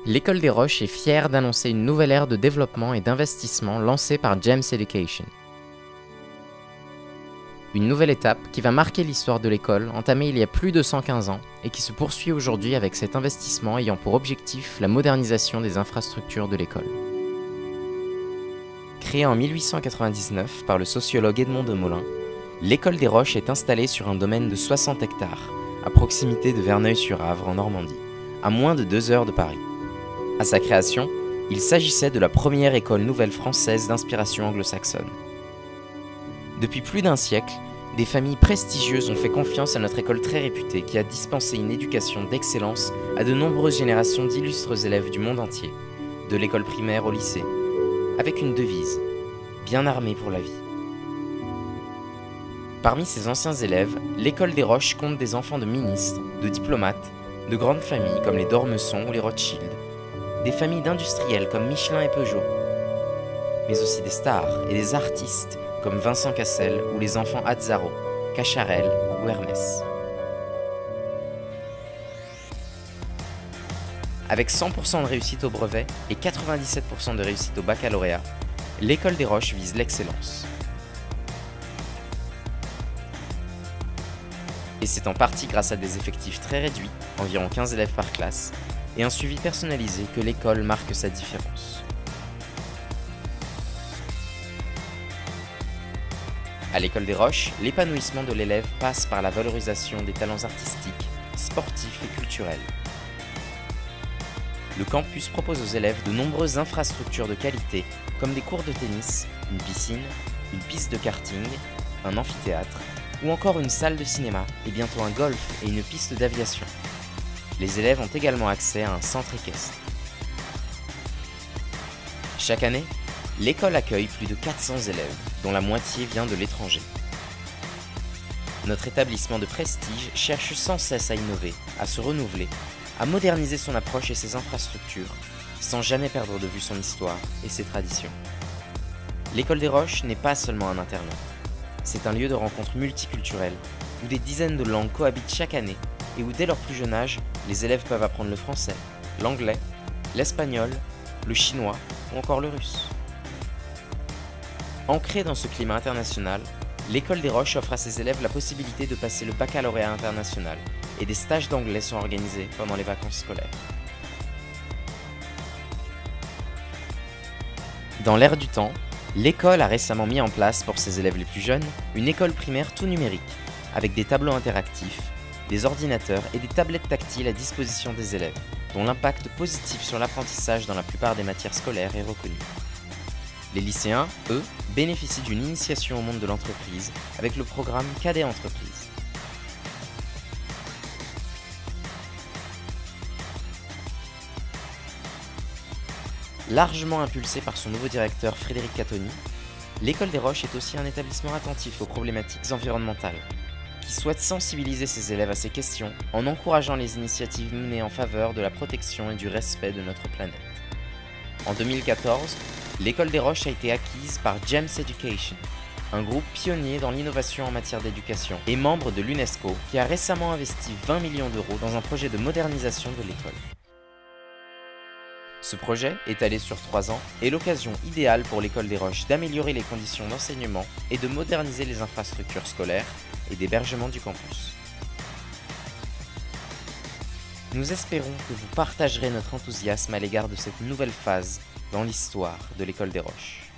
L'École des Roches est fière d'annoncer une nouvelle ère de développement et d'investissement lancée par James Education. Une nouvelle étape qui va marquer l'histoire de l'école, entamée il y a plus de 115 ans, et qui se poursuit aujourd'hui avec cet investissement ayant pour objectif la modernisation des infrastructures de l'école. Créée en 1899 par le sociologue Edmond de Molin, l'École des Roches est installée sur un domaine de 60 hectares, à proximité de Verneuil-sur-Avre en Normandie, à moins de 2 heures de Paris. À sa création, il s'agissait de la première école nouvelle française d'inspiration anglo-saxonne. Depuis plus d'un siècle, des familles prestigieuses ont fait confiance à notre école très réputée qui a dispensé une éducation d'excellence à de nombreuses générations d'illustres élèves du monde entier, de l'école primaire au lycée, avec une devise « Bien armé pour la vie ». Parmi ses anciens élèves, l'École des Roches compte des enfants de ministres, de diplomates, de grandes familles comme les d'Ormesson ou les Rothschild, des familles d'industriels comme Michelin et Peugeot, mais aussi des stars et des artistes comme Vincent Cassel ou les enfants Azzaro, Cacharel ou Hermès. Avec 100% de réussite au brevet et 97% de réussite au baccalauréat, l'École des Roches vise l'excellence. Et c'est en partie grâce à des effectifs très réduits, environ 15 élèves par classe, et un suivi personnalisé que l'école marque sa différence. À l'École des Roches, l'épanouissement de l'élève passe par la valorisation des talents artistiques, sportifs et culturels. Le campus propose aux élèves de nombreuses infrastructures de qualité, comme des cours de tennis, une piscine, une piste de karting, un amphithéâtre, ou encore une salle de cinéma et bientôt un golf et une piste d'aviation. Les élèves ont également accès à un centre équestre. Chaque année, l'école accueille plus de 400 élèves, dont la moitié vient de l'étranger. Notre établissement de prestige cherche sans cesse à innover, à se renouveler, à moderniser son approche et ses infrastructures, sans jamais perdre de vue son histoire et ses traditions. L'École des Roches n'est pas seulement un internat. C'est un lieu de rencontre multiculturelle, où des dizaines de langues cohabitent chaque année et où dès leur plus jeune âge, les élèves peuvent apprendre le français, l'anglais, l'espagnol, le chinois ou encore le russe. Ancrée dans ce climat international, l'École des Roches offre à ses élèves la possibilité de passer le baccalauréat international et des stages d'anglais sont organisés pendant les vacances scolaires. Dans l'air du temps, l'école a récemment mis en place pour ses élèves les plus jeunes une école primaire tout numérique, avec des tableaux interactifs, des ordinateurs et des tablettes tactiles à disposition des élèves, dont l'impact positif sur l'apprentissage dans la plupart des matières scolaires est reconnu. Les lycéens, eux, bénéficient d'une initiation au monde de l'entreprise avec le programme Cadet Entreprise. Largement impulsé par son nouveau directeur Frédéric Catoni, l'École des Roches est aussi un établissement attentif aux problématiques environnementales, qui souhaite sensibiliser ses élèves à ces questions en encourageant les initiatives menées en faveur de la protection et du respect de notre planète. En 2014, l'École des Roches a été acquise par James Education, un groupe pionnier dans l'innovation en matière d'éducation et membre de l'UNESCO qui a récemment investi 20 millions d'euros dans un projet de modernisation de l'école. Ce projet, étalé sur 3 ans, est l'occasion idéale pour l'École des Roches d'améliorer les conditions d'enseignement et de moderniser les infrastructures scolaires et d'hébergement du campus. Nous espérons que vous partagerez notre enthousiasme à l'égard de cette nouvelle phase dans l'histoire de l'École des Roches.